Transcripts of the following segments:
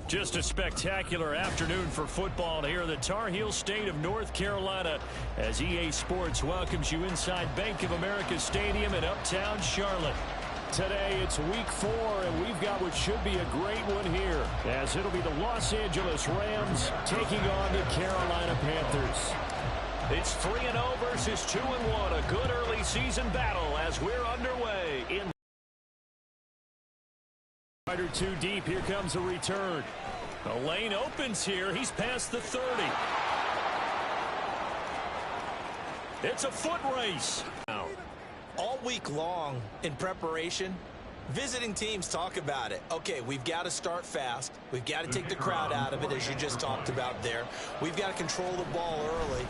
Just a spectacular afternoon for football here in the Tar Heel state of North Carolina as EA Sports welcomes you inside Bank of America Stadium in uptown Charlotte. Today it's week 4, and we've got what should be a great one here, as it'll be the Los Angeles Rams taking on the Carolina Panthers. It's 3-0 versus 2-1, a good early season battle as we're underway in two deep. Here comes a return. The lane opens here. He's past the 30. It's a foot race. All week long in preparation, visiting teams talk about it. Okay, we've got to start fast. We've got to take the crowd out of it, as you just talked about there. We've got to control the ball early.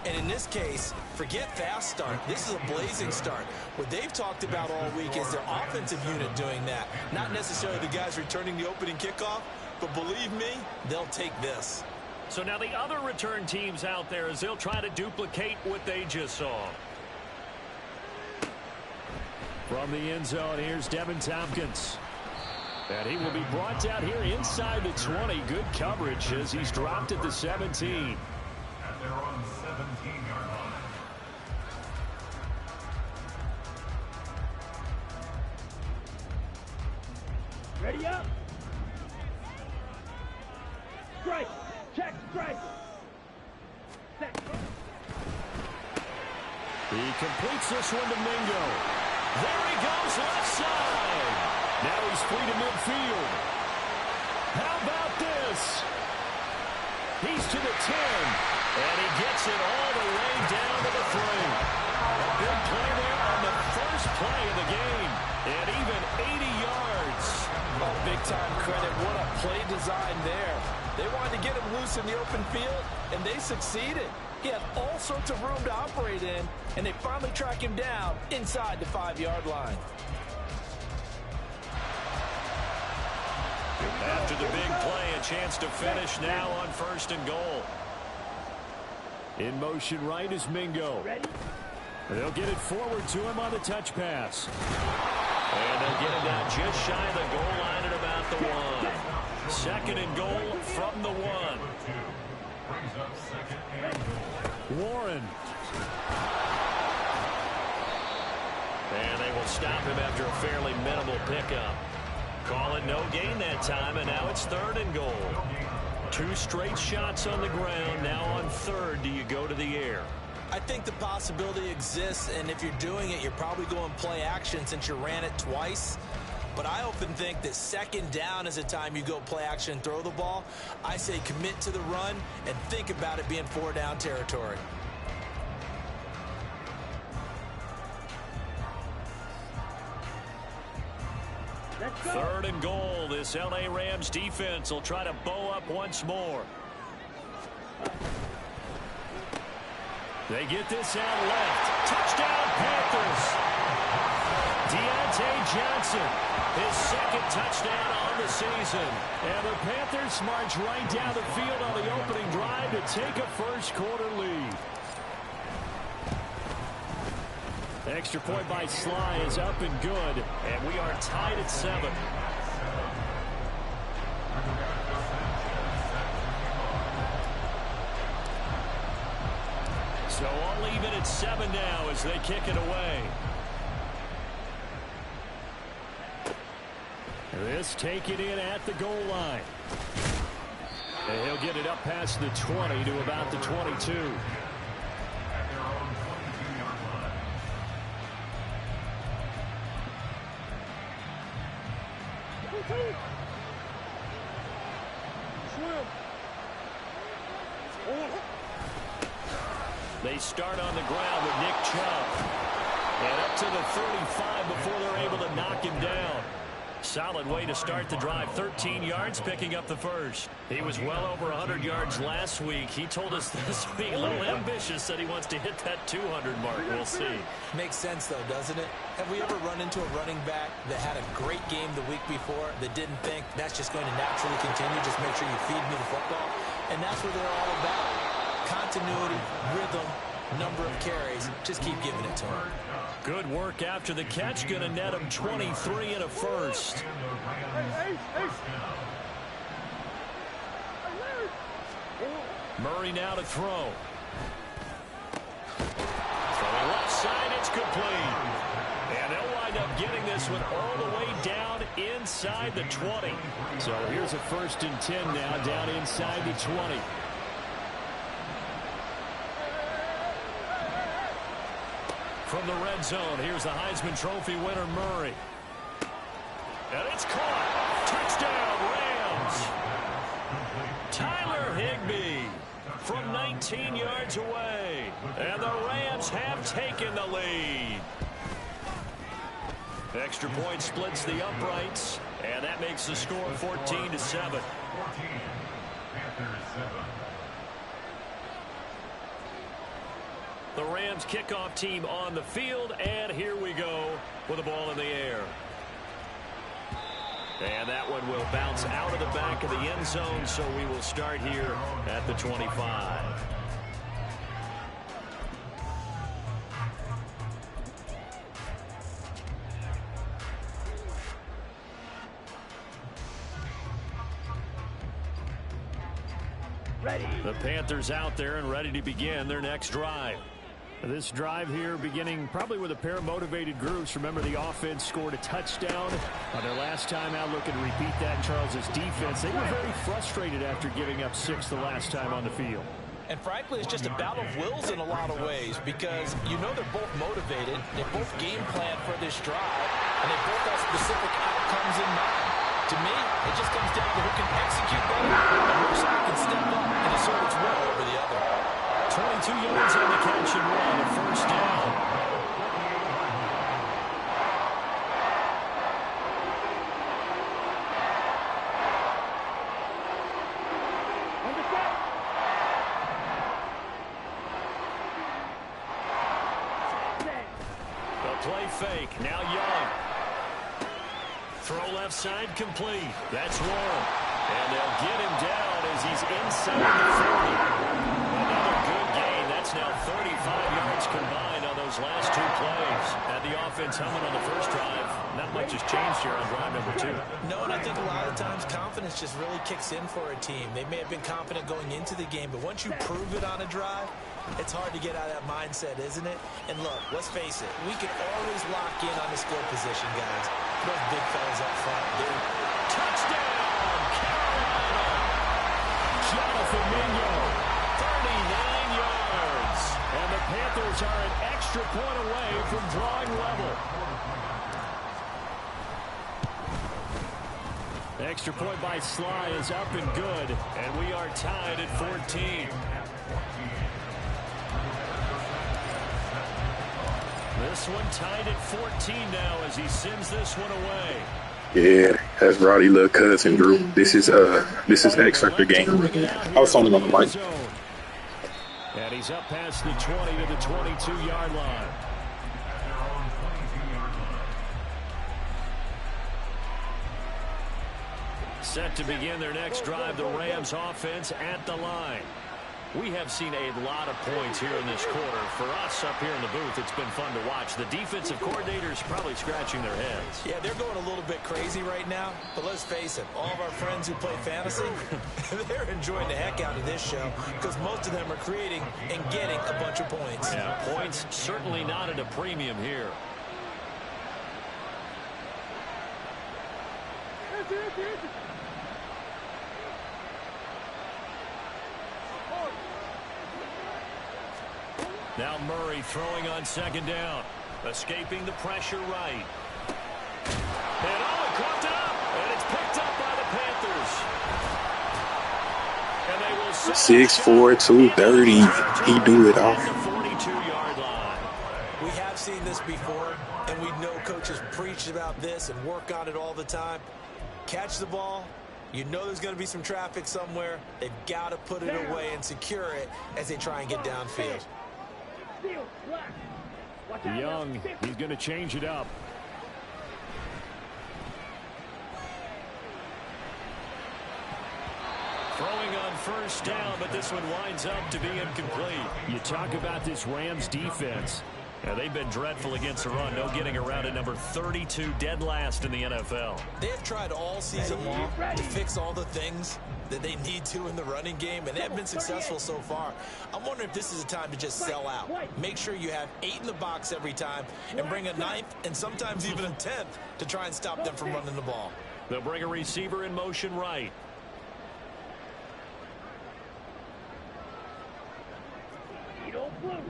And in this case, forget fast start. This is a blazing start. What they've talked about all week is their offensive unit doing that. Not necessarily the guys returning the opening kickoff, but believe me, they'll take this. So now the other return teams out there, as they'll try to duplicate what they just saw. From the end zone, here's Devin Tompkins. And he will be brought down here inside the 20. Good coverage as he's dropped at the 17. And they're on 17-yard line. Ready up. Strike. Check. Strike. Set. He completes this one to Mingo. There he goes, left side. Now he's free to midfield. How about this? He's to the 10, and he gets it all the way down to the 3. A big play there on the first play of the game, and even 80 yards. Oh, big-time credit. What a play design there. They wanted to get him loose in the open field, and they succeeded. He had all sorts of room to operate in, and they finally track him down inside the 5-yard line. After the big play, a chance to finish now on 1st and goal. In motion right is Mingo. They'll get it forward to him on the touch pass. And they'll get him down just shy of the goal line at about the 1. 2nd and goal from the 1. Warren. And they will stop him after a fairly minimal pickup. Call it no gain that time, and now it's 3rd and goal. 2 straight shots on the ground. Now on 3rd, do you go to the air? I think the possibility exists, and if you're doing it, you're probably going play action since you ran it twice. But I often think that 2nd down is the time you go play action and throw the ball. I say commit to the run and think about it being 4-down territory. Third and goal. This L.A. Rams defense will try to bow up once more. They get this out left. Touchdown, Panthers. Deontay Johnson, his 2nd touchdown on the season. And the Panthers march right down the field on the opening drive to take a first-quarter lead. Extra point by Sly is up and good, and we are tied at 7. So all even at 7 now as they kick it away. This taken in at the goal line. And he'll get it up past the 20 to about the 22. They start on the ground with Nick Chubb. And up to the 35 before they're able to knock him down. Solid way to start the drive. 13 yards, picking up the first. He was well over 100 yards last week. He told us this week, a little ambitious, that he wants to hit that 200 mark. We'll see. Makes sense, though, doesn't it? Have we ever run into a running back that had a great game the week before that didn't think that's just going to naturally continue? Just make sure you feed me the football. And that's what they're all about. Continuity, rhythm, number of carries. Just keep giving it to him. Good work after the catch. Going to net him 23 and a first. Murray now to throw. Throwing left side, it's complete. And they'll wind up getting this one all the way down inside the 20. So here's a 1st and 10 now, down inside the 20. From the red zone, here's the Heisman Trophy winner, Murray. And it's caught. Touchdown, Rams. Tyler Higbee from 19 yards away. And the Rams have taken the lead. Extra point splits the uprights, and that makes the score 14-7. 14, Panthers 7. The Rams kickoff team on the field, and here we go with the ball in the air. And that one will bounce out of the back of the end zone, so we will start here at the 25. Ready. The Panthers out there and ready to begin their next drive. This drive here beginning probably with a pair of motivated groups. Remember, the offense scored a touchdown on their last time out. Looking to repeat that in Charles's defense. They were very frustrated after giving up 6 the last time on the field. And frankly, it's just a battle of wills in a lot of ways because you know they're both motivated. They both game plan for this drive, and they both have specific outcomes in mind. To me, it just comes down to who can execute better and which side can step up and assert its will over the other. 22 yards on the catch and run, a 1st down. On the set. Set. The play fake, now Young. Throw left side complete. That's Warren. And they'll get him down as he's inside the 40. Another good gain. That's now 35 yards combined on those last 2 plays. Had the offense humming on the first drive. Not much has changed here on drive number 2. No, and I think a lot of times confidence just really kicks in for a team. They may have been confident going into the game, but once you prove it on a drive, it's hard to get out of that mindset, isn't it? And look, let's face it, we can always lock in on the skill position, guys. Those big fellas up front, dude. Touchdown, Carolina! Jonathan Mingo, 39 yards. And the Panthers are an extra point away from drawing level. Extra point by Sly is up and good, and we are tied at 14. This one tied at 14 now as he sends this one away. Yeah, that's Roddy little cousin Drew. This is X Factor game. I was only on the mic. And he's up past the 20 to the 22-yard line. Set to begin their next drive, the Rams offense at the line. We have seen a lot of points here in this quarter. For us up here in the booth, it's been fun to watch. The defensive coordinators probably scratching their heads. Yeah, they're going a little bit crazy right now, but let's face it, all of our friends who play fantasy, they're enjoying the heck out of this show because most of them are creating and getting a bunch of points. Yeah, points certainly not at a premium here. Now Murray throwing on 2nd down. Escaping the pressure right. And Owen caught it up. And it's picked up by the Panthers. And they will 6'4", 230. He do it all. At the 42-yard line. We have seen this before, and we know coaches preach about this and work on it all the time. Catch the ball. You know there's going to be some traffic somewhere. They've got to put it away and secure it as they try and get downfield. Young, he's going to change it up. Throwing on 1st down, but this one winds up to be incomplete. You talk about this Rams defense. Yeah, they've been dreadful against the run. No getting around at number 32, dead last in the NFL. They have tried all season long to fix all the things that they need to in the running game, and they have been successful so far. I'm wondering if this is a time to just sell out. Make sure you have 8 in the box every time and bring a 9th and sometimes even a 10th to try and stop them from running the ball. They'll bring a receiver in motion right. Blue.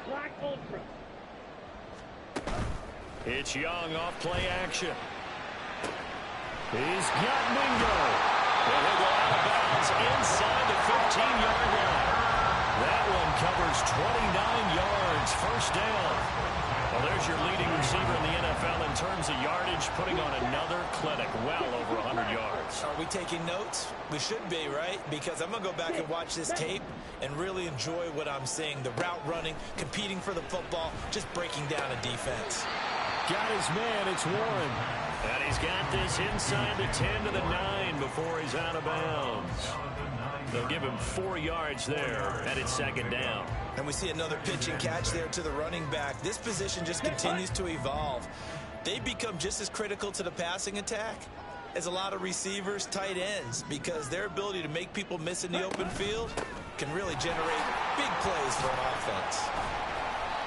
Black Ultra. It's Young off play action. He's got Mingo. And he'll go out of bounds inside the 15-yard line. That one covers 29 yards. First down. Well, there's your leading receiver in the NFL in terms of yardage, putting on another clinic, well over 100 yards. Are we taking notes? We should be, right? Because I'm going to go back and watch this tape and really enjoy what I'm seeing. The route running, competing for the football, just breaking down a defense. Got his man, it's Warren. And he's got this inside the 10 to the 9 before he's out of bounds. They'll give him 4 yards there, and it's second down. And we see another pitch and catch there to the running back. This position just continues to evolve. They become just as critical to the passing attack as a lot of receivers, tight ends, because their ability to make people miss in the open field can really generate big plays for an offense.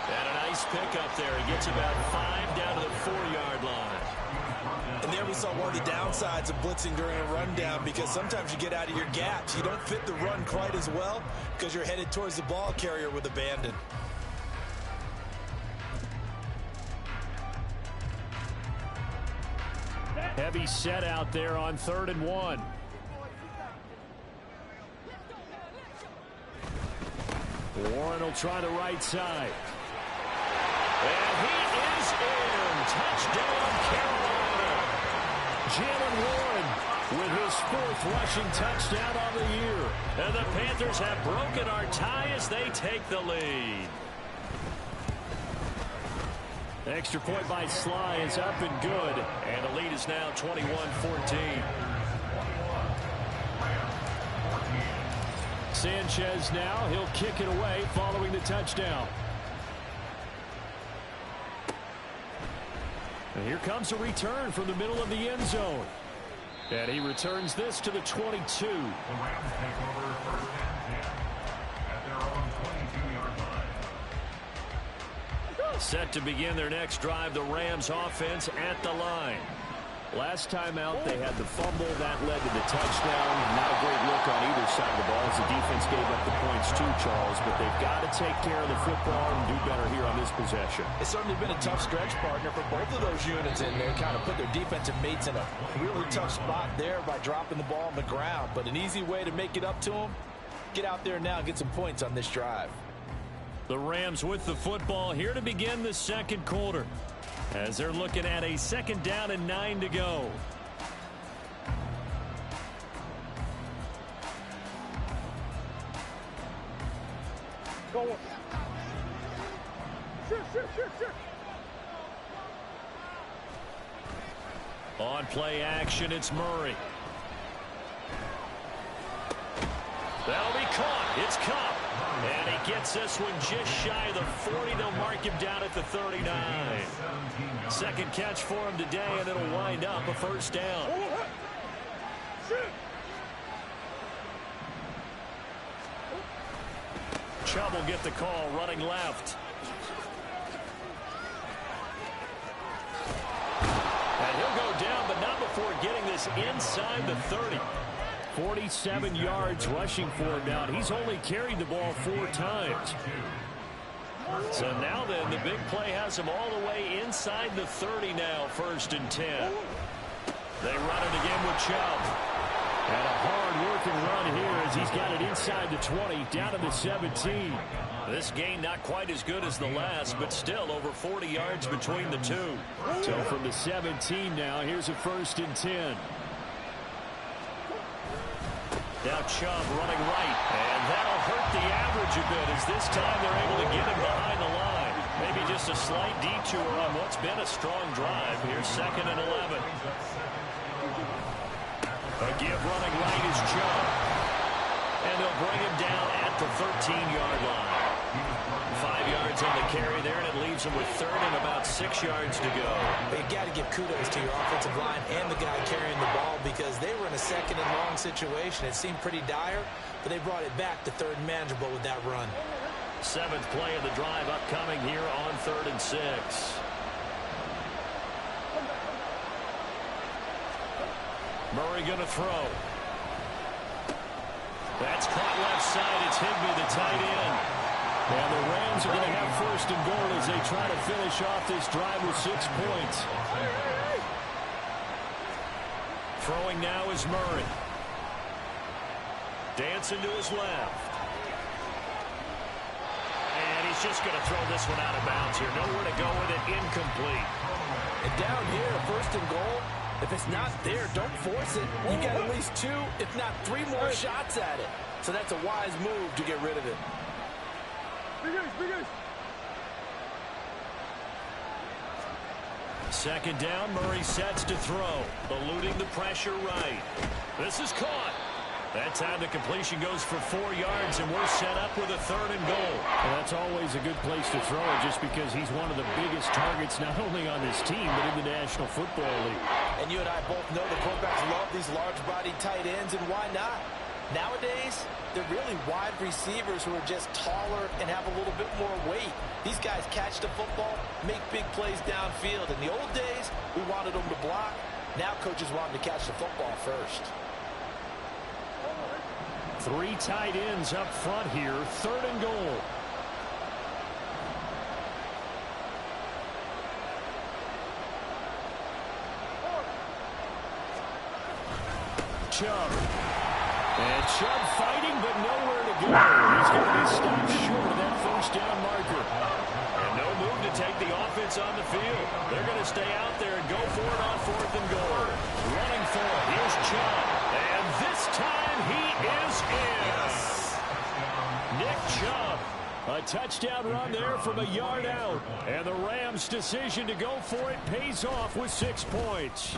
And a nice pickup there. He gets about 5 down to the 4-yard line. And there we saw one of the downsides of blitzing during a rundown, because sometimes you get out of your gaps. You don't fit the run quite as well because you're headed towards the ball carrier with abandon. Heavy set out there on 3rd and 1. Warren will try the right side. And he is in. Touchdown, Carolina. Jalen Warren with his 4th rushing touchdown on the year. And the Panthers have broken our tie as they take the lead. Extra point by Sly is up and good. And the lead is now 21-14. Sanchez now, he'll kick it away following the touchdown. And here comes a return from the middle of the end zone. And he returns this to the 22. The Rams take over 1st and 10 at their own 22-yard line. Set to begin their next drive, the Rams offense at the line. Last time out, they had the fumble. That led to the touchdown. Not a great look on either side of the ball as the defense gave up the points too, Charles. But they've got to take care of the football and do better here on this possession. It's certainly been a tough stretch, partner, for both of those units in there. Kind of put their defensive mates in a really tough spot there by dropping the ball on the ground. But an easy way to make it up to them, get out there now and get some points on this drive. The Rams with the football here to begin the second quarter, as they're looking at a 2nd down and 9 to go. Go on. Sure. On play action, it's Murray. That'll be caught. It's Cup. And he gets this one just shy of the 40. They'll mark him down at the 39. 2nd catch for him today, and it'll wind up a 1st down. Chubb will get the call running left. And he'll go down, but not before getting this inside the 30. 47 yards rushing for him now. He's only carried the ball 4 times. So now then, the big play has him all the way inside the 30 now, 1st and 10. They run it again with Chubb. And a hard-working run here as he's got it inside the 20, down to the 17. This gain not quite as good as the last, but still over 40 yards between the two. So from the 17 now, here's a 1st and 10. Now Chubb running right, and that'll hurt the average a bit as this time they're able to get him behind the line. Maybe just a slight detour on what's been a strong drive. Here's 2nd and 11. A give running right is Chubb. And they'll bring him down at the 13-yard line. leaves them with 3rd and about 6 yards to go. You got to give kudos to your offensive line and the guy carrying the ball because they were in a 2nd and long situation. It seemed pretty dire, but they brought it back to 3rd and manageable with that run. 7th play of the drive upcoming here on 3rd and 6. Murray going to throw. That's caught left side. It's Higbee, the tight end. And the Rams are going to have 1st and goal as they try to finish off this drive with 6 points. Throwing now is Murray. Dancing to his left. And he's just going to throw this one out of bounds here. Nowhere to go with it. Incomplete. And down here, 1st and goal. If it's not there, don't force it. You got at least 2, if not 3 more shots at it. So that's a wise move to get rid of it. Second down, Murray sets to throw. Eluding the pressure right. This is caught. That time the completion goes for 4 yards, and we're set up with a 3rd and goal. Well, that's always a good place to throw it just because he's one of the biggest targets not only on this team but in the National Football League. And you and I both know the quarterbacks love these large-bodied tight ends, and why not? Nowadays, they're really wide receivers who are just taller and have a little bit more weight. These guys catch the football, make big plays downfield. In the old days, we wanted them to block. Now coaches want them to catch the football first. 3 tight ends up front here, 3rd and goal. Chubb. And Chubb fighting, but nowhere to go. He's going to be stopped short of that 1st down marker. And no move to take the offense on the field. They're going to stay out there and go for it on 4th and goal. Running for it. Here's Chubb. And this time he is in. Nick Chubb. A touchdown run there from a yard out. And the Rams' decision to go for it pays off with 6 points.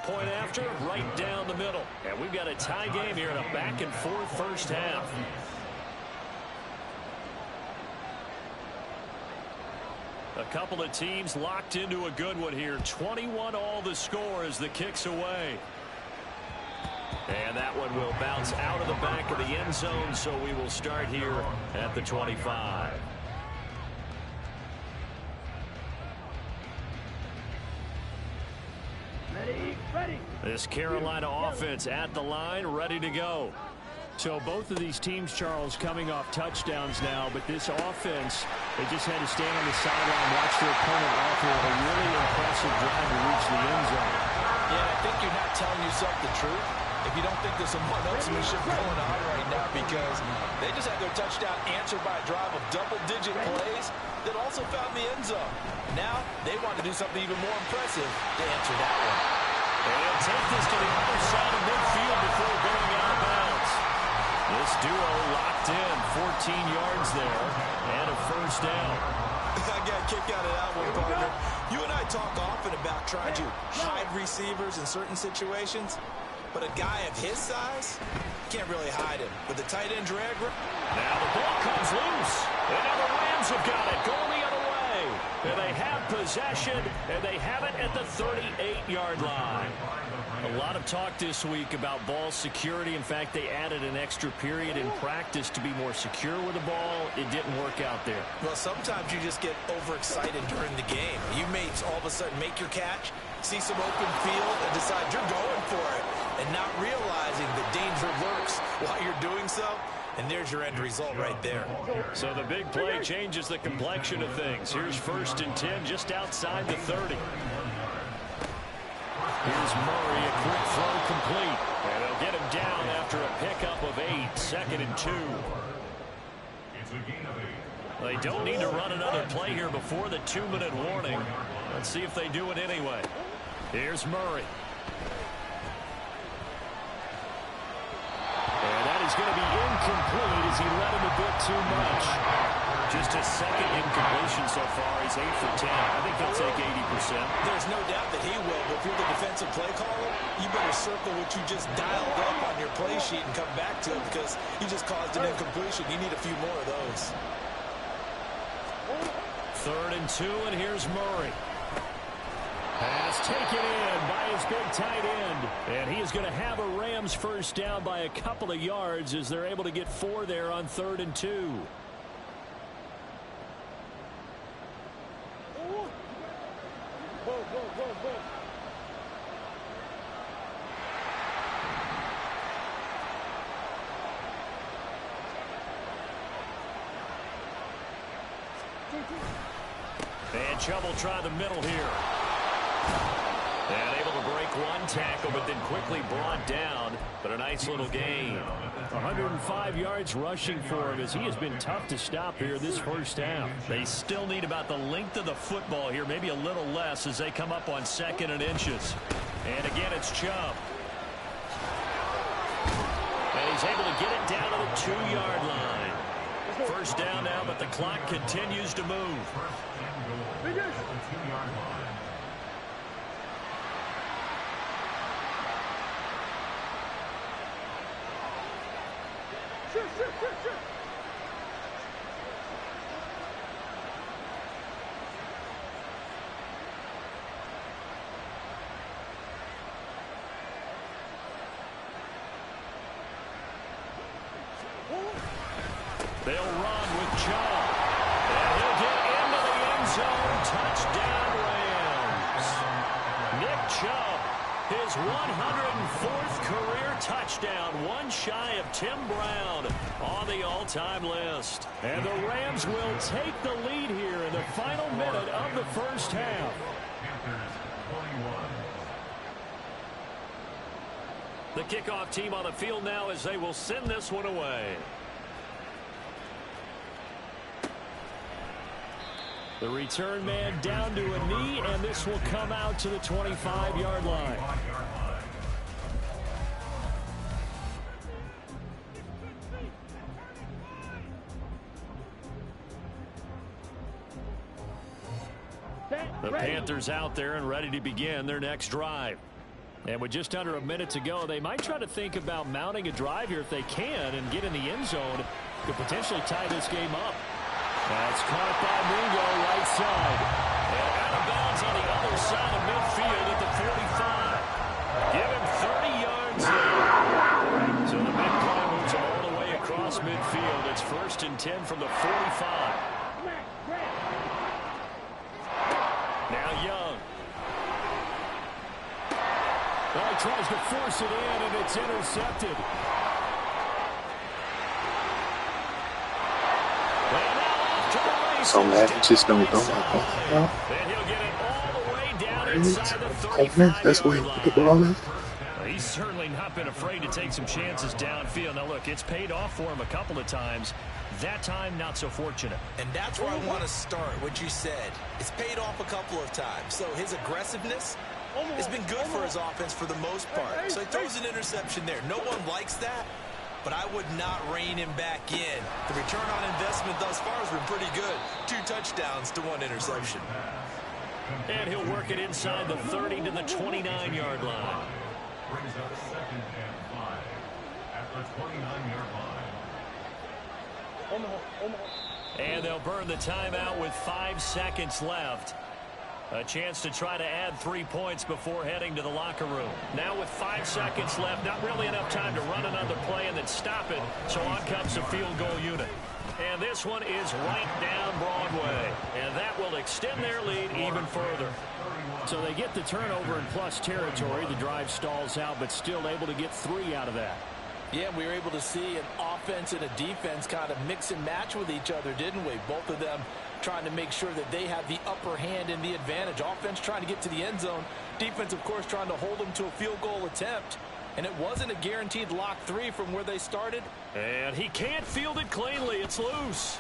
Point after, right down the middle. And we've got a tie game here in a back-and-forth first half. A couple of teams locked into a good one here. 21 all the score as the kick's away. And that one will bounce out of the back of the end zone, so we will start here at the 25. This Carolina offense at the line, ready to go. So both of these teams, Charles, coming off touchdowns now, but this offense, they just had to stand on the sideline, watch their opponent offer a really impressive drive to reach the end zone. Yeah, I think you're not telling yourself the truth if you don't think there's some one-upsmanship going on right now, because they just had their touchdown answered by a drive of double-digit plays that also found the end zone. Now they want to do something even more impressive to answer that one. And he'll take this to the other side of midfield before going out of bounds. This duo locked in, 14 yards there, and a 1st down. I got a kick out of that one, partner. You and I talk often about trying to hide receivers in certain situations, but a guy of his size can't really hide him. With the tight end drag. Now the ball comes loose, and now the Rams have got it, going the other way. And they have possession, and they have it at the 38-yard line. A lot of talk this week about ball security. In fact, they added an extra period in practice to be more secure with the ball. It didn't work out there. Well, sometimes you just get overexcited during the game. You may all of a sudden make your catch, see some open field, and decide you're going for it, and not realizing the danger lurks while you're doing so. And there's your end result right there. So the big play changes the complexion of things. Here's 1st and 10 just outside the 30. Here's Murray, a quick throw complete. And they'll get him down after a pickup of 8. 2nd and 2. They don't need to run another play here before the 2-minute warning. Let's see if they do it anyway. Here's Murray. And that is going to be incomplete as he led him a bit too much. Just a 2nd incompletion so far. He's 8 for 10. I think he'll take 80%. There's no doubt that he will, but if you're the defensive play caller, you better circle what you just dialed up on your play sheet and come back to it, because you just caused an incompletion. You need a few more of those. 3rd and 2, and here's Murray. Pass taken in by his big tight end. And he is going to have a Rams first down by a couple of yards as they're able to get 4 there on 3rd and 2. Go, go, go, go. And Chubb will try the middle here. And able to break one tackle, but then quickly brought down. But a nice little gain. 105 yards rushing for him as he has been tough to stop here this first half. They still need about the length of the football here, maybe a little less as they come up on 2nd and inches. And again, it's Chubb. And he's able to get it down to the 2-yard line. First down now, but the clock continues to move. They'll run with Chubb. And he'll get into the end zone. Touchdown, Rams. Nick Chubb, his 104th career touchdown, one shy of Tim Brown on the all-time list. And the Rams will take the lead here in the final minute of the first half. The kickoff team on the field now as they will send this one away. The return man down to a knee, and this will come out to the 25-yard line. The Panthers out there and ready to begin their next drive. And with just under a minute to go, they might try to think about mounting a drive here if they can and get in the end zone to potentially tie this game up. That's caught by Mingo, right side. And out of bounds on the other side of midfield at the 45. Give him 30 yards there. So the big play moves all the way across midfield. It's 1st and 10 from the 45. Now Young. Well, he tries to force it in, and it's intercepted. So mad, it just don't go like that. And he'll get it all the way down inside the 35-yard That's where he put the ball in. He's certainly not been afraid to take some chances downfield. Now, look, it's paid off for him a couple of times. That time, not so fortunate. And that's where I want to start, what you said. It's paid off a couple of times. So his aggressiveness has been good for his offense for the most part. So he throws an interception there. No one likes that, but I would not rein him back in. The return on investment thus far has been pretty good. 2 touchdowns to 1 interception. And he'll work it inside the 30 to the 29-yard line. Brings up 2nd and 5 at the 29-yard line. And they'll burn the timeout with 5 seconds left. A chance to try to add 3 points before heading to the locker room. Now with 5 seconds left, not really enough time to run another play and then stop it. So on comes the field goal unit. And this one is right down Broadway. And that will extend their lead even further. So they get the turnover in plus territory. The drive stalls out, but still able to get 3 out of that. Yeah, we were able to see an offense and a defense kind of mix and match with each other, didn't we? Both of them trying to make sure that they have the upper hand and the advantage. Offense trying to get to the end zone. Defense, of course, trying to hold them to a field goal attempt. And it wasn't a guaranteed lock 3 from where they started. And he can't field it cleanly. It's loose.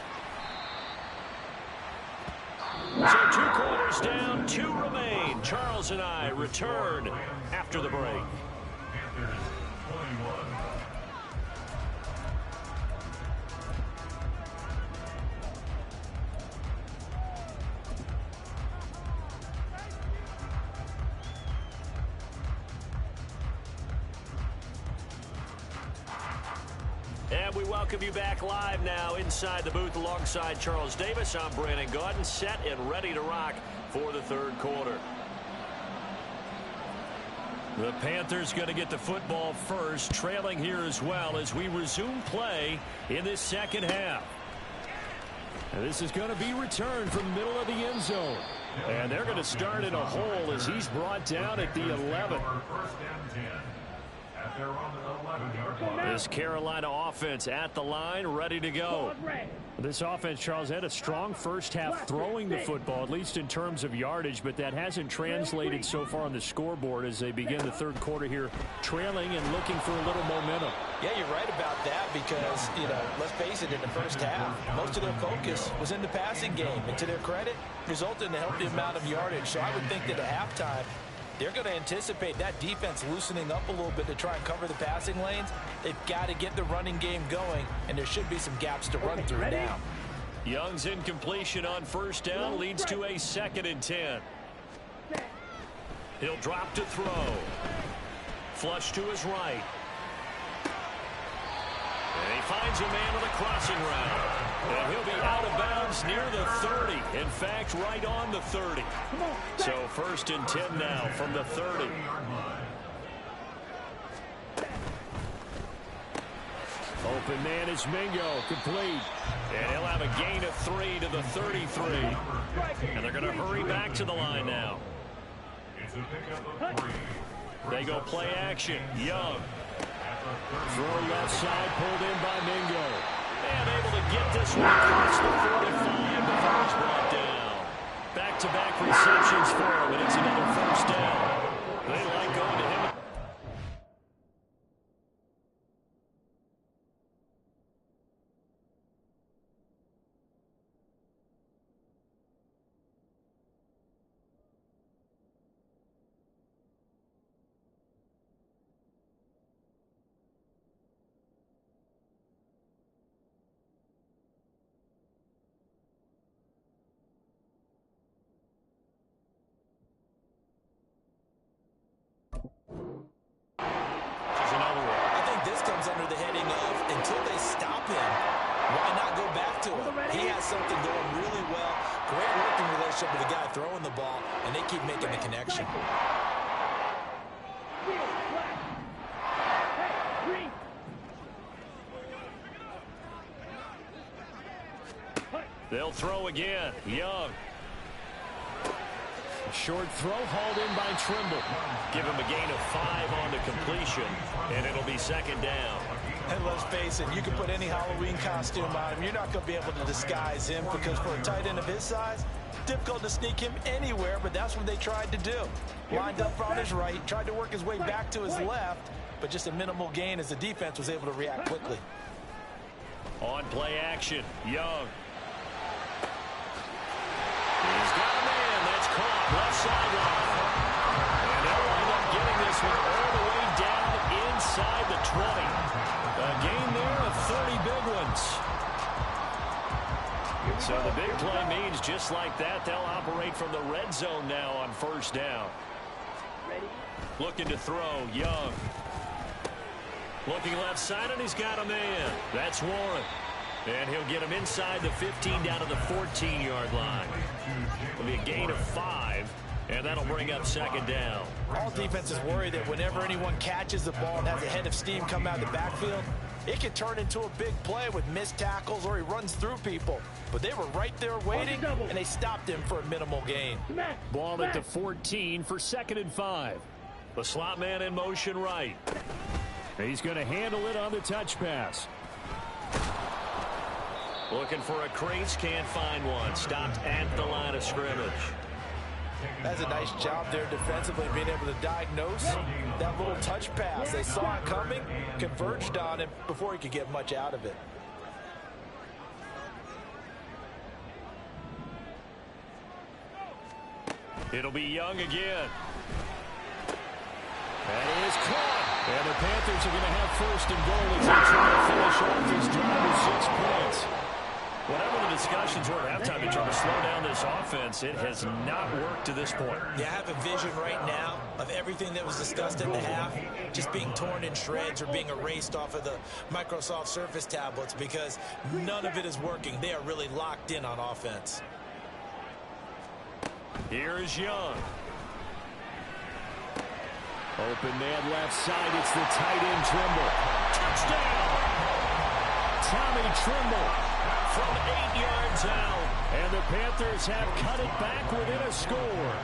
So 2 quarters down, 2 remain. Charles and I return after the break. Panthers 21. And we welcome you back live now inside the booth alongside Charles Davis. I'm Brandon Gaudin, set and ready to rock for the third quarter. The Panthers going to get the football first, trailing here as well as we resume play in this second half. And this is going to be returned from the middle of the end zone. And they're going to start in a hole as he's brought down at the 11. This Carolina offense at the line, ready to go. This offense, Charles, had a strong first half throwing the football, at least in terms of yardage, but that hasn't translated so far on the scoreboard as they begin the third quarter here, trailing and looking for a little momentum. Yeah, you're right about that because, let's face it, in the first half, most of their focus was in the passing game. And to their credit, resulted in a healthy amount of yardage. So I would think that at halftime, they're going to anticipate that defense loosening up a little bit to try and cover the passing lanes. They've got to get the running game going, and there should be some gaps to run through now. Young's incompletion on first down leads to a 2nd and 10. He'll drop to throw. Flush to his right. And he finds a man on the crossing route. And he'll be out of bounds near the 30. In fact, right on the 30. So 1st and 10 now from the 30. Open man is Mingo, complete. And he'll have a gain of 3 to the 33. And they're going to hurry back to the line now. They go play action. Young. Throw left side, pulled in by Mingo. And able to get this one across the 45 before he's brought down. Back-to-back receptions for him, and it's another first down. They like going to him. Under the heading of until they stop him, why not go back to him? He has something going really well. Great working relationship with the guy throwing the ball, and they keep making the connection. They'll throw again. Young. Short throw hauled in by Trimble. Give him a gain of 5 on the completion, and it'll be 2nd down. And let's face it, you can put any Halloween costume on him. You're not going to be able to disguise him because for a tight end of his size, difficult to sneak him anywhere, but that's what they tried to do. Lined up on his right, tried to work his way back to his left, but just a minimal gain as the defense was able to react quickly. On play action, Young. He's got a man. That's caught left sideline. And they'll wind up getting this one all the way down inside the 20. A gain there of 30 big ones. So the big play means just like that, they'll operate from the red zone now on first down. Looking to throw, Young. Looking left side, and he's got a man. That's Warren. And he'll get him inside the 15 down to the 14-yard line. It'll be a gain of 5, and that'll bring up 2nd down. All defenses worry that whenever anyone catches the ball and has a head of steam come out of the backfield, it can turn into a big play with missed tackles or he runs through people. But they were right there waiting, and they stopped him for a minimal gain. Ball at the 14 for 2nd and 5. The slot man in motion right. He's going to handle it on the touch pass. Looking for a crease, can't find one. Stopped at the line of scrimmage. That's a nice job there defensively, being able to diagnose that little touch pass. They saw it coming, converged on it before he could get much out of it. It'll be Young again. That is caught. And the Panthers are going to have 1st and goal as they try to finish off this drive with 6 points. Whatever the discussions were at halftime to try to slow down this offense, it has not worked to this point. Yeah, I have a vision right now of everything that was discussed in the half just being torn in shreds or being erased off of the Microsoft Surface tablets because none of it is working. They are really locked in on offense. Here is Young. Open man left side. It's the tight end Trimble. Touchdown! Tommy Trimble from 8 yards out. And the Panthers have cut it back within a score.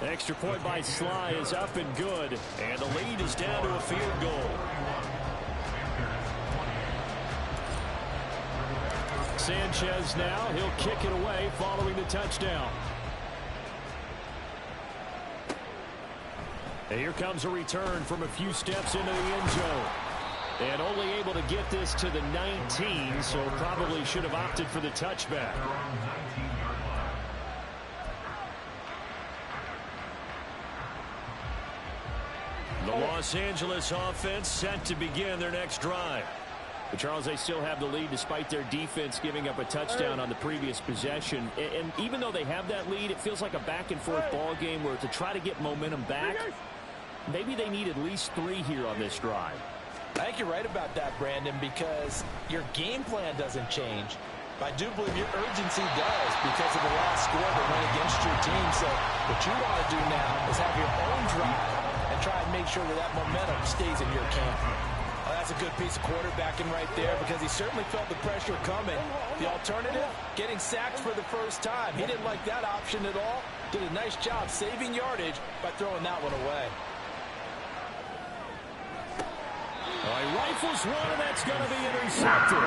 Extra point by Sly is up and good. And the lead is down to a field goal. Sanchez now. He'll kick it away following the touchdown. And here comes a return from a few steps into the end zone. And only able to get this to the 19, so probably should have opted for the touchback. The Los Angeles offense set to begin their next drive. But Charles, they still have the lead despite their defense giving up a touchdown on the previous possession. And even though they have that lead, it feels like a back-and-forth ball game where to try to get momentum back, maybe they need at least 3 here on this drive. I think you're right about that, Brandon, because your game plan doesn't change. I do believe your urgency does because of the last score that went against your team. So what you want to do now is have your own drive and try and make sure that that momentum stays in your camp. Oh, that's a good piece of quarterbacking right there because he certainly felt the pressure coming. The alternative, getting sacked for the first time. He didn't like that option at all. Did a nice job saving yardage by throwing that one away. He rifles one, and that's going to be intercepted.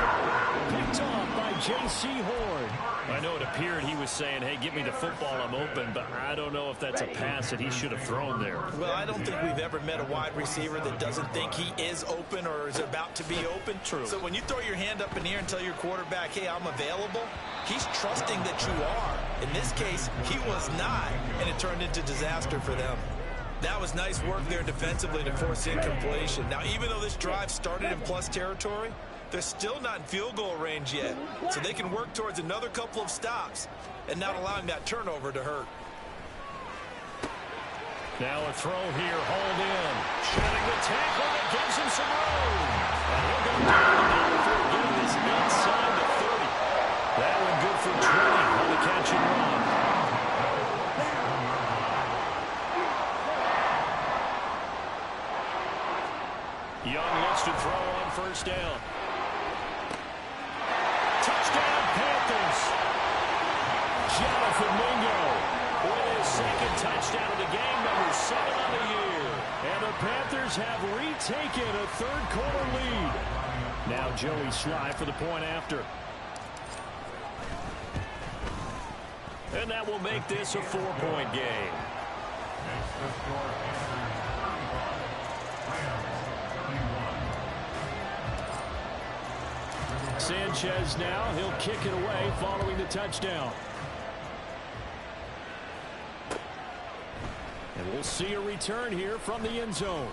Picked off by J.C. Horn. I know it appeared he was saying, hey, give me the football, I'm open, but I don't know if that's a pass that he should have thrown there. Well, I don't think we've ever met a wide receiver that doesn't think he is open or is about to be open. True. So when you throw your hand up in the air and tell your quarterback, hey, I'm available, he's trusting that you are. In this case, he was not, and it turned into disaster for them. That was nice work there defensively to force incompletion. Now, even though this drive started in plus territory, they're still not in field goal range yet. So they can work towards another couple of stops and not allowing that turnover to hurt. Now a throw here, hauled in. Shedding the tackle that gives him some room. And he'll go down before getting this inside the 30. That one good for 20 on the catch and run. Young looks to throw on first down. Touchdown, Panthers. Jonathan Mingo with his second touchdown of the game, number 7 on the year. And the Panthers have retaken a third-quarter lead. Now Joey Sly for the point after. And that will make this a 4-point game. Sanchez now, he'll kick it away following the touchdown. And we'll see a return here from the end zone.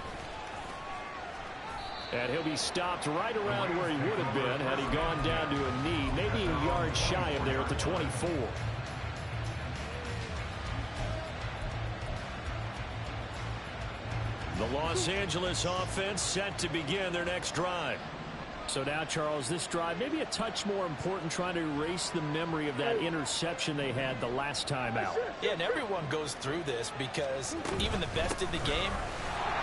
And he'll be stopped right around where he would have been had he gone down to a knee, maybe a yard shy of there at the 24. The Los Angeles offense set to begin their next drive. So now, Charles, this drive maybe a touch more important, trying to erase the memory of that interception they had the last time out. Yeah, and everyone goes through this because even the best in the game,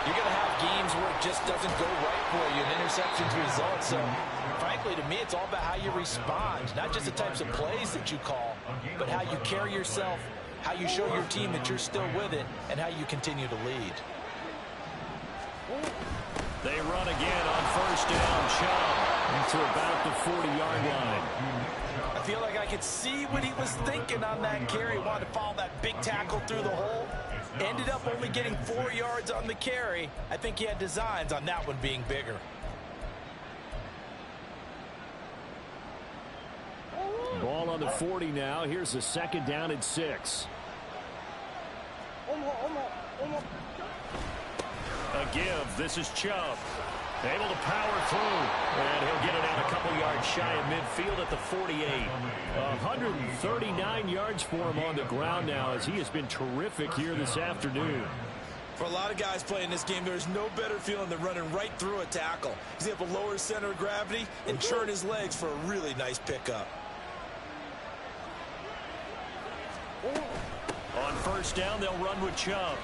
you're going to have games where it just doesn't go right for you and interceptions result. So, frankly, to me, it's all about how you respond, not just the types of plays that you call, but how you carry yourself, how you show your team that you're still with it, and how you continue to lead. They run again on first down. Chubb to about the 40-yard line. I feel like I could see what he was thinking on that carry. Wanted to follow that big tackle through the hole. Ended up only getting 4 yards on the carry. I think he had designs on that one being bigger. Ball on the 40 now. Here's a second down and 6. A give. This is Chubb. Able to power through. And he'll get it out a couple yards shy of midfield at the 48. 139 yards for him on the ground now as he has been terrific here this afternoon. For a lot of guys playing this game, there's no better feeling than running right through a tackle. He's able to lower his center of gravity and churn his legs for a really nice pickup. On first down, they'll run with Chubb.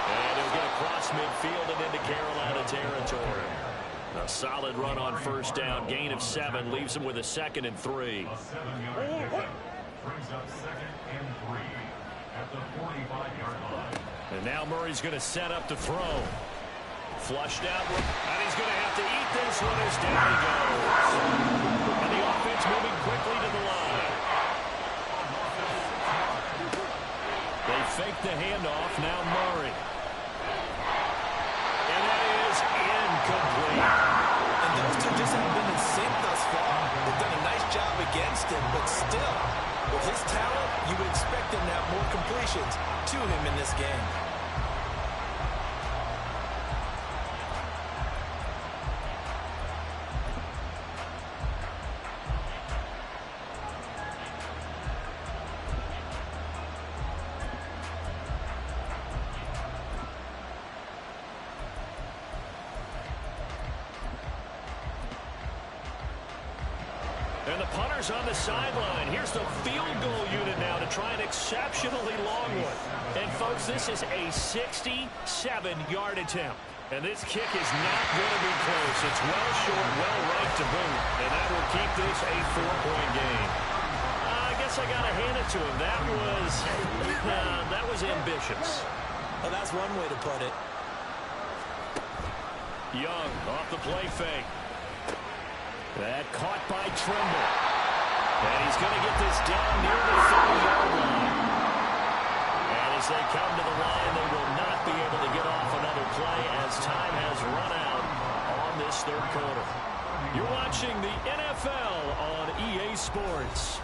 And he'll get across midfield and into Carolina territory. A solid run on first down. Gain of 7 leaves him with a 2nd and 3. A 7-yard pickup brings up 2nd and 3 at the 45-yard line. And now Murray's going to set up to throw. Flushed out. And he's going to have to eat this one as down he goes. And the offense moving quickly to the line. They fake the handoff. Now Murray. And that is incomplete. And those two just haven't been in sync thus far. They've done a nice job against him, but still, with his talent, you would expect him to have more completions to him in this game. And the punter's on the sideline. Here's the field goal unit now to try an exceptionally long one. And, folks, this is a 67-yard attempt. And this kick is not going to be close. It's well short, well right to boot. And that will keep this a 4-point game. I guess I got to hand it to him. That was ambitious. Well, that's one way to put it. Young off the play fake. That caught by Trimble. And he's going to get this down near the 30-yard line. And as they come to the line, they will not be able to get off another play as time has run out on this third quarter. You're watching the NFL on EA Sports.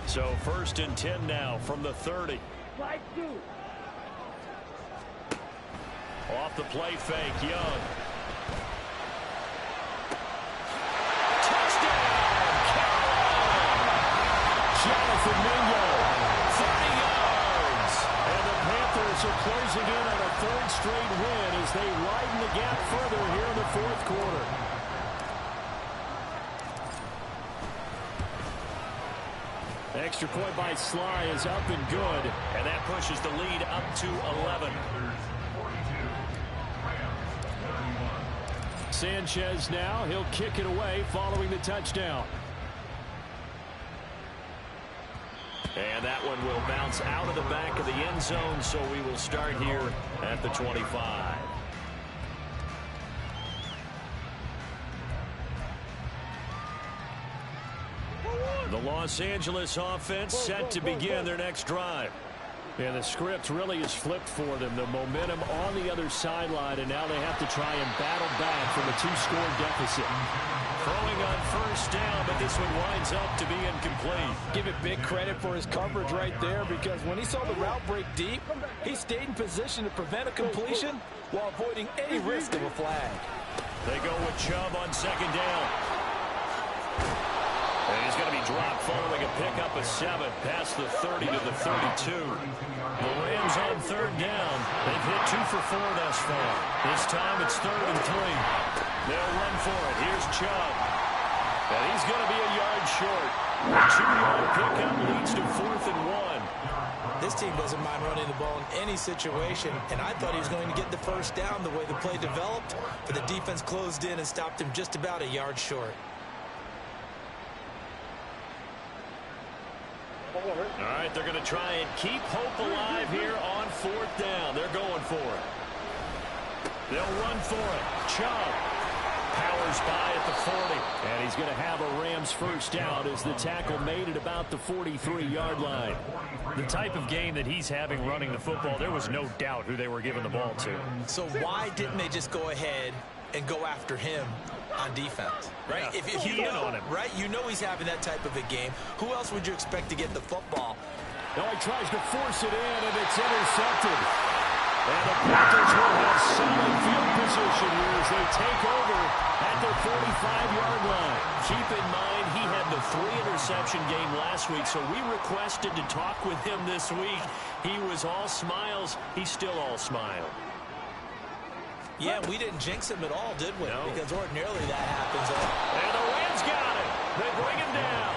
So 1st and 10 now from the 30. Slide 2. Off the play fake, Young. Touchdown, Carolina! Jonathan Mingo, 30 yards. And the Panthers are closing in on a 3rd straight win as they widen the gap further here in the 4th quarter. Extra point by Sly is up and good. And that pushes the lead up to 11. Sanchez now. He'll kick it away following the touchdown. And that one will bounce out of the back of the end zone, so we will start here at the 25. The Los Angeles offense set to begin their next drive. And the script really is flipped for them. The momentum on the other sideline, and now they have to try and battle back from a 2-score deficit. Throwing on first down, but this one winds up to be incomplete. Give it big credit for his coverage right there, because when he saw the route break deep, he stayed in position to prevent a completion while avoiding any risk of a flag. They go with Chubb on 2nd down. And he's going to be dropped following a pickup of 7 past the 30 to the 32. The Rams on 3rd down. They've hit 2 for 4 thus far. This time it's 3rd and 3. They'll run for it. Here's Chubb. And he's going to be a yard short. A 2-yard pickup leads to 4th and 1. This team doesn't mind running the ball in any situation, and I thought he was going to get the first down the way the play developed, but the defense closed in and stopped him just about a yard short. All right, they're going to try and keep hope alive here on 4th down. They're going for it. They'll run for it. Chubb powers by at the 40. And he's going to have a Rams first down as the tackle made at about the 43-yard line. The type of game that he's having running the football, there was no doubt who they were giving the ball to. So why didn't they just go ahead and go after him on defense, right? Yeah, If you know, right, you know he's having that type of a game. Who else would you expect to get the football? Now he tries to force it in, and it's intercepted. And the Panthers will have solid field position here as they take over at their 45-yard line. Keep in mind, he had the 3-interception game last week, so we requested to talk with him this week. He was all smiles. He's still all smile. Yeah, we didn't jinx him at all, did we? No. Because ordinarily that happens. And the Rams got it. They bring him down.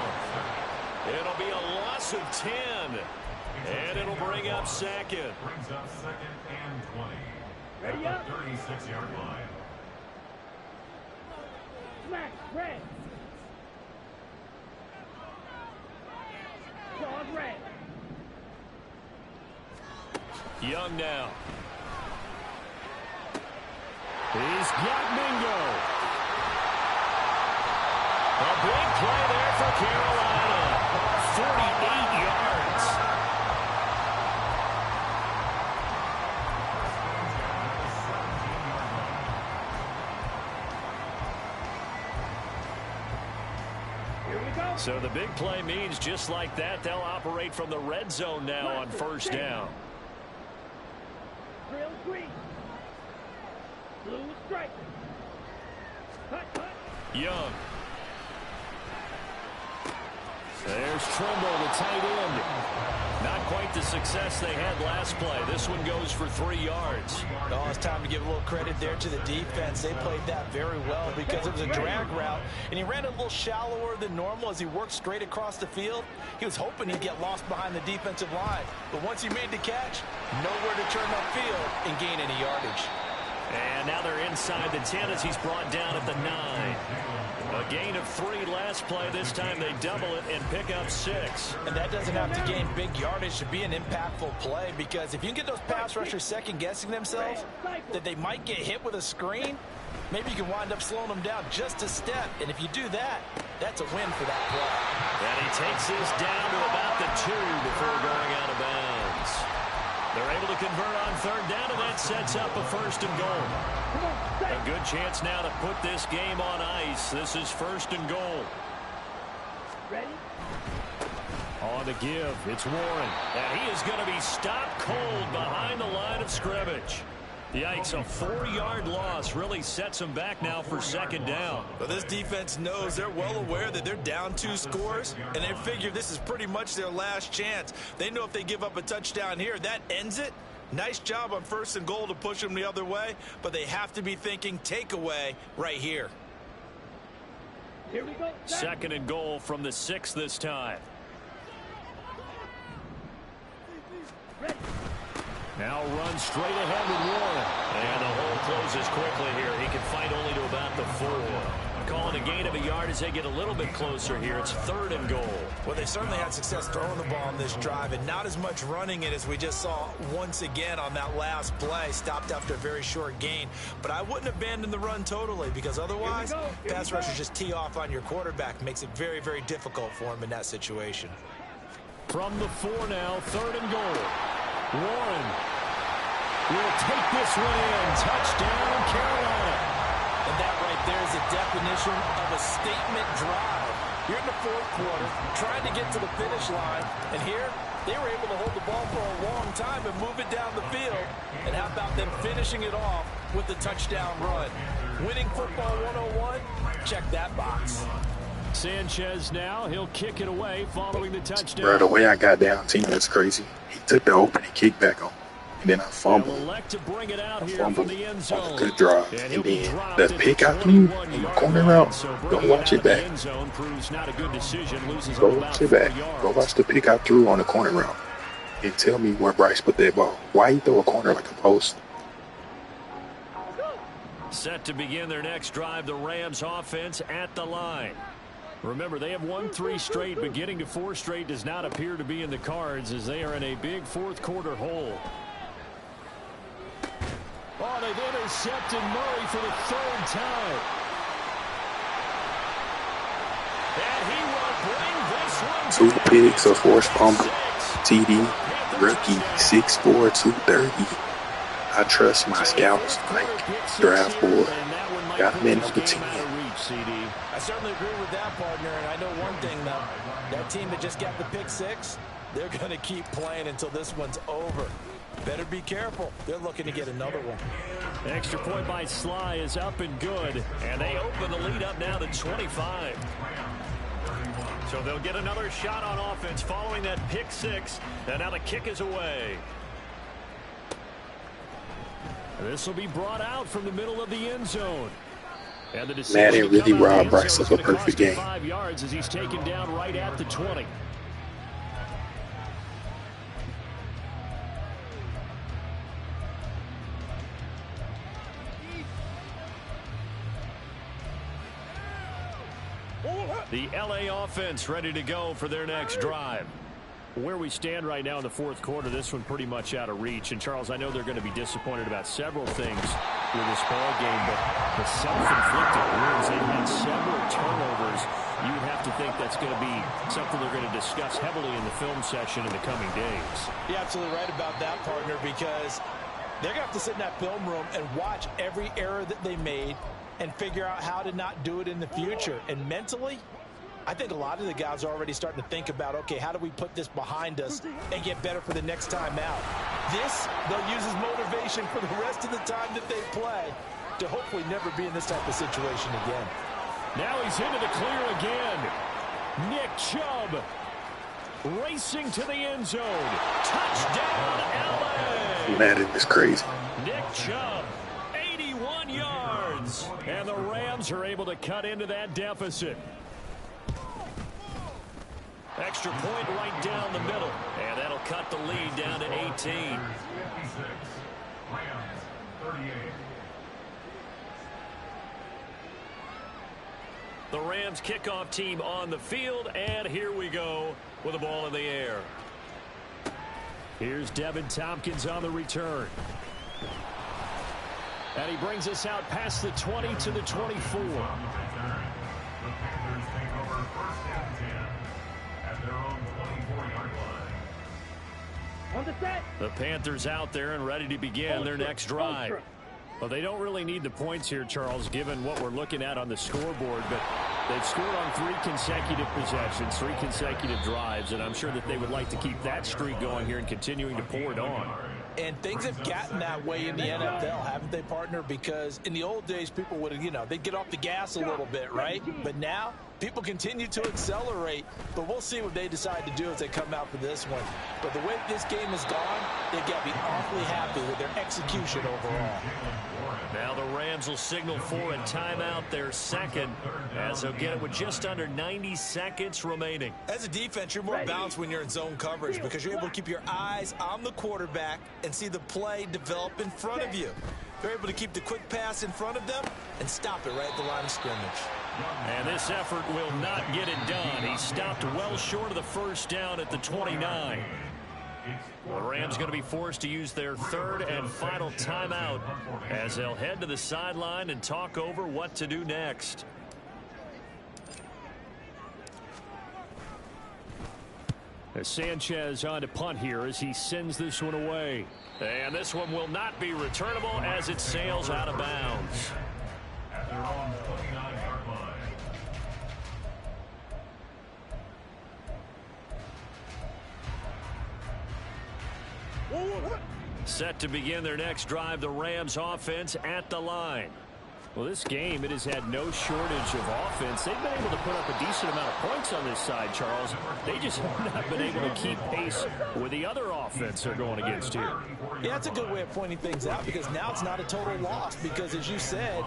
It'll be a loss of 10. And it'll bring up second. Brings up second and 20. Ready At up. the 36-yard line. Smack, red. Sean red. Young now. He's got Mingo. A big play there for Carolina. 48 yards. Here we go. So the big play means just like that, they'll operate from the red zone now on first down. Drill green. Blue stripe. Cut, cut. Young. There's Trimble, the tight end. Not quite the success they had last play. This one goes for 3 yards. Oh, it's time to give a little credit there to the defense. They played that very well because it was a drag route, and he ran a little shallower than normal as he worked straight across the field. He was hoping he'd get lost behind the defensive line, but once he made the catch, nowhere to turn upfield and gain any yardage. And now they're inside the 10 as he's brought down at the 9. A gain of 3 last play. This time they double it and pick up 6. And that doesn't have to gain big yardage to be an impactful play, because if you can get those pass rushers second-guessing themselves that they might get hit with a screen, maybe you can wind up slowing them down just a step. And if you do that, that's a win for that play. And he takes this down to about the 2 before going out of bounds. They're able to convert on third down, and that sets up a first and goal. A good chance now to put this game on ice. This is first and goal. Ready? On the give, it's Warren. And he is going to be stopped cold behind the line of scrimmage. Yikes, a 4-yard loss really sets them back now for second down. But this defense knows, they're well aware that they're down 2 scores, and they figure this is pretty much their last chance. They know if they give up a touchdown here, that ends it. Nice job on first and goal to push them the other way, but they have to be thinking takeaway right here. Here we go. Second and goal from the 6 this time. Ready. Now run straight ahead with Warren. And the hole closes quickly here. He can fight only to about the 4. Calling a gain of a yard as they get a little bit closer here. It's third and goal. Well, they certainly had success throwing the ball on this drive, and not as much running it as we just saw once again on that last play. Stopped after a very short gain. But I wouldn't abandon the run totally, because otherwise, pass rushers just tee off on your quarterback. Makes it very, very difficult for him in that situation. From the 4 now, third and goal. Warren will take this one in. Touchdown, Carolina. And that right there is a definition of a statement drive. You're in the 4th quarter, trying to get to the finish line, and here they were able to hold the ball for a long time and move it down the field. And how about them finishing it off with the touchdown run? Winning football 101? Check that box. Sanchez now, he'll kick it away following the touchdown. Bro, the way I got down, team, that's crazy. He took the opening kick back on, and then I fumbled. Elect to bring it out here Fumble from the end on zone. a good drive, And and he'll be then dropped the at pick I the threw 21 on the yard corner line. route. So Go bringing watch out it of the back. end zone proves not a good decision. Loses Go about watch it 4 back. yards. Go watch the pick I threw on the corner route, and tell me where Bryce put that ball. Why he throw a corner like a post? Set to begin their next drive, the Rams offense at the line. Remember, they have won 3 straight, but getting to 4 straight does not appear to be in the cards as they are in a big 4th quarter hole. Oh, they've intercepted Murray for the 3rd time. And he will bring this one 2 picks, a forced fumble, TD, rookie, 6'4", 230. I trust my scouts like draft board. And that one Gotta manage the team. Out of reach, CD. I certainly agree with that, partner. And I know one thing, though. That team that just got the pick six, they're going to keep playing until this one's over. Better be careful. They're looking to get another one. Extra point by Sly is up and good. And they open the lead up now to 25. So they'll get another shot on offense following that pick six. And now the kick is away. This will be brought out from the middle of the end zone. And the Madden really robbed Bryce of a perfect game. 5 yards as he's taken down right at the 20. The LA offense ready to go for their next drive. Where we stand right now in the fourth quarter, this one pretty much out of reach. And, Charles, I know they're going to be disappointed about several things with this ball game, but the self-inflicted wounds, they've had several turnovers. You would have to think that's going to be something they're going to discuss heavily in the film session in the coming days. You're absolutely right about that, partner, because they're going to have to sit in that film room and watch every error that they made and figure out how to not do it in the future. And mentally, I think a lot of the guys are already starting to think about, okay, how do we put this behind us and get better for the next time out? This, they'll use as motivation for the rest of the time that they play to hopefully never be in this type of situation again. Now he's into the clear again. Nick Chubb racing to the end zone. Touchdown, LA! Madden is crazy. Nick Chubb, 81 yards. And the Rams are able to cut into that deficit. Extra point right down the middle. And that'll cut the lead down to 18. 56. Rams 38. The Rams kickoff team on the field. And here we go with the ball in the air. Here's Devin Tompkins on the return. And he brings us out past the 20 to the 24. On the return, the Panthers take over first and 10 at their own 24-yard line. On the set. The Panthers out there and ready to begin their next drive. Well, they don't really need the points here, Charles, given what we're looking at on the scoreboard. But they've scored on 3 consecutive possessions, 3 consecutive drives, and I'm sure that they would like to keep that streak going here and continuing to pour it on. And things have gotten that way in the NFL, haven't they, partner? Because in the old days, people would have, they'd get off the gas a little bit, right? But now, people continue to accelerate. But we'll see what they decide to do as they come out for this one. But the way this game has gone, they've got to be awfully happy with their execution overall. Now the Rams will signal for a timeout, their second, as they'll get it with just under 90 seconds remaining. As a defense, you're more balanced when you're in zone coverage because you're able to keep your eyes on the quarterback and see the play develop in front of you. You're able to keep the quick pass in front of them and stop it right at the line of scrimmage. And this effort will not get it done. He stopped well short of the first down at the 29. The Rams going to be forced to use their third and final timeout as they'll head to the sideline and talk over what to do next. As Sanchez on to punt here as he sends this one away. And this one will not be returnable as it sails out of bounds. At their own 29-yard line. Set to begin their next drive, the Rams offense at the line. Well, this game, it has had no shortage of offense. They've been able to put up a decent amount of points on this side, Charles. They just have not been able to keep pace with the other offense they're going against here. Yeah, that's a good way of pointing things out because now it's not a total loss because, as you said,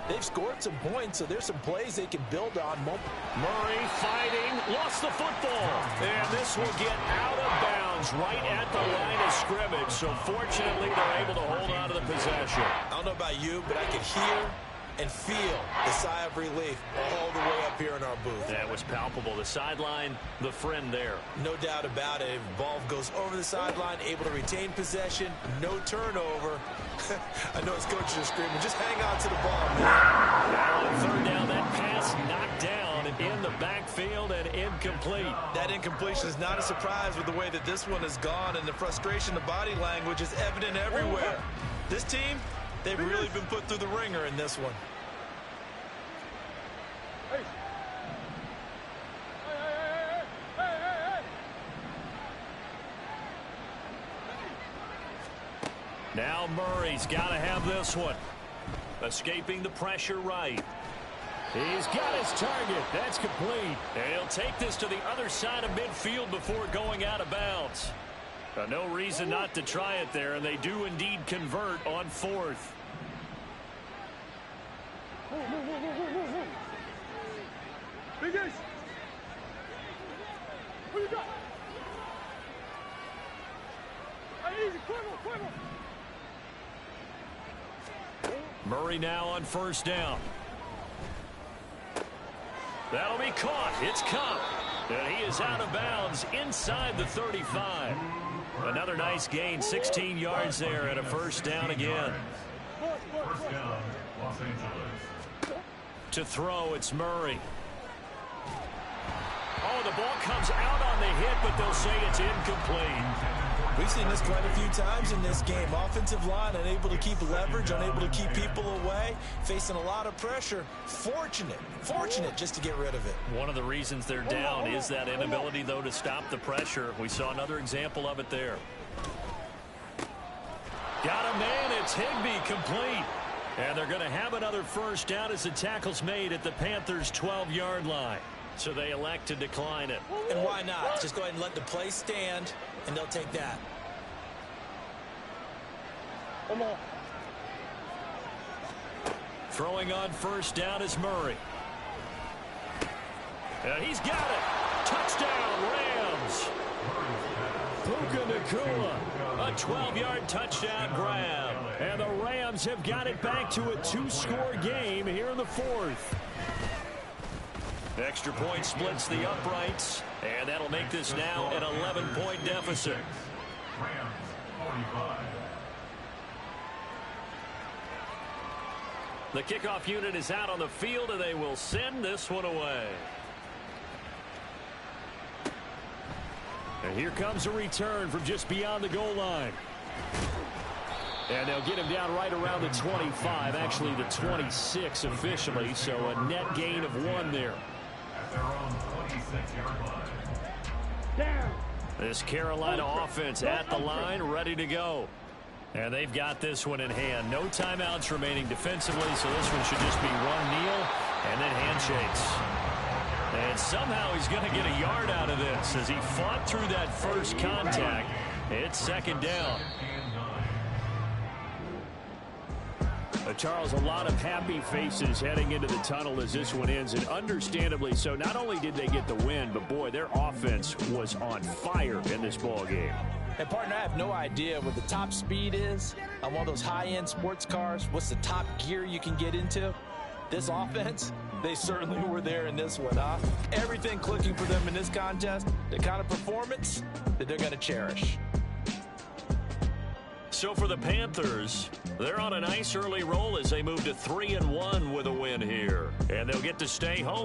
they've scored some points, so there's some plays they can build on. Murray fighting, lost the football. And this will get out of bounds right at the line of scrimmage. So fortunately, they're able to hold on to the possession. I don't know about you, but I could hear and feel the sigh of relief all the way up here in our booth. That was palpable. The sideline, the friend there. No doubt about it. Ball goes over the sideline, able to retain possession, no turnover. I know his coaches are screaming, just hang on to the ball, man. Now on third down, that pass knocked down in the backfield and incomplete. That incompletion is not a surprise with the way that this one has gone, and the frustration, the body language is evident everywhere. This team, they've really been put through the ringer in this one. Now Murray's got to have this one. Escaping the pressure right. He's got his target. That's complete. And he'll take this to the other side of midfield before going out of bounds. No reason not to try it there, and they do indeed convert on fourth. Big guys. What you got? Easy, quiver. Murray now on first down. That'll be caught. It's Cup. And he is out of bounds inside the 35. Another nice gain, 16 yards there and a first down again. First down, Los Angeles. To throw, it's Murray. Oh, the ball comes out on the hit, but they'll say it's incomplete. We've seen this quite a few times in this game. Offensive line unable to keep leverage, unable to keep people away, facing a lot of pressure. Fortunate just to get rid of it. One of the reasons they're down is that inability, though, to stop the pressure. We saw another example of it there. Got a man. It's Higbee, complete. And they're going to have another first down as the tackle's made at the Panthers' 12-yard line. So they elect to decline it. And why not? Just go ahead and let the play stand, and they'll take that. Come on. Throwing on first down is Murray. And he's got it. Touchdown, Rams. Puka Nacua, a 12-yard touchdown grab. And the Rams have got it back to a two-score game here in the fourth. Extra point splits the uprights, and that'll make this now an 11-point deficit. Rams, 45. The kickoff unit is out on the field, and they will send this one away. And here comes a return from just beyond the goal line. And they'll get him down right around the 25, actually the 26 officially, so a net gain of 1 there. At their own 26-yard line. Down. This Carolina offense at the line, ready to go. And they've got this one in hand. No timeouts remaining defensively, so this one should just be one kneel and then handshakes. And somehow he's going to get a yard out of this as he fought through that first contact. It's second down. Charles, a lot of happy faces heading into the tunnel as this one ends, and understandably so. Not only did they get the win, but boy, their offense was on fire in this ball game. And partner, I have no idea what the top speed is on one of those high-end sports cars. What's the top gear you can get into? This offense, they certainly were there in this one, huh? Everything clicking for them in this contest, the kind of performance that they're going to cherish. So for the Panthers, they're on a nice early roll as they move to 3-1 with a win here. And they'll get to stay home.